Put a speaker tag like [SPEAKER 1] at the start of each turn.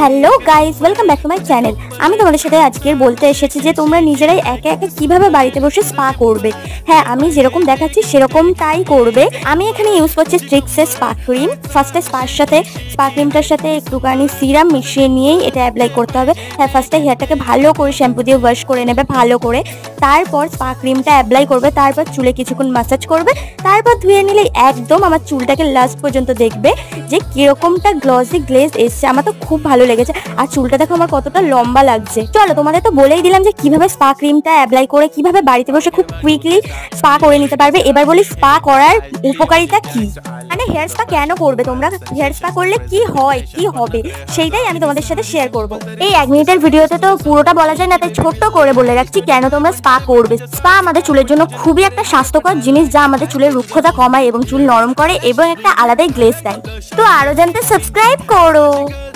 [SPEAKER 1] Hello guys, welcome back to my channel. আমি তোমাদের সাথে আজকে বলতে এসেছি যে তোমরা নিজেরাই একে একে কিভাবে বাড়িতে বসে স্পা করবে। হ্যাঁ, আমি যেরকম দেখাচ্ছি সেরকমটাই করবে। আমি এখানে ইউজ করছি স্ট্রিক্সের স্পা ক্রিম। ফার্স্টে স্পা ক্রিমটার সাথে একটুখানি সিরাম মিশিয়ে নিয়েই এটা অ্যাপ্লাই করতে হবে। হ্যাঁ, ফার্স্টে হেয়ারটাকে ভালো করে শ্যাম্পু দিয়ে ওয়াশ করে নেবে ভালো করে, তারপর স্পা ক্রিমটা অ্যাপ্লাই করবে, তারপর চুলে কিছুক্ষণ ম্যাসাজ করবে, তারপর ধুয়ে নিলে একদম আমার চুলটাকে লাস্ট পর্যন্ত দেখবে যে কিরকমটা গ্লসি গ্লেজ এসছে। আমার তো খুব ভালো লেগেছে। আর চুলটা দেখো আমার কতটা লম্বা লাগছে। চলো, তোমাদের তো বলেই দিলাম যে কিভাবে স্পা ক্রিমটা অ্যাপ্লাই করে কিভাবে বাড়িতে বসে খুব কুইকলি স্পা করে নিতে পারবে। এবার বলি স্পা করার উপকারিতা কি, মানে হেয়ার স্পা কেন করবে তোমরা, হেয়ার স্পা করলে কি হয় কি হবে সেইটাই আমি তোমাদের সাথে শেয়ার করব। এই 1 মিনিটের ভিডিওতে তো পুরোটা বলা যায় না, তাই ছোট্ট করে বলে রাখছি কেন তোমরা স্পা করবে। স্পা আমাদের চুলের জন্য খুবই একটা স্বাস্থ্যকর জিনিস, যা আমাদের চুলের রুক্ষতা কমায় এবং চুল নরম করে এবং একটা আলাদাই গ্লেজ দেয়। তো আরো জানতে সাবস্ক্রাইব করো।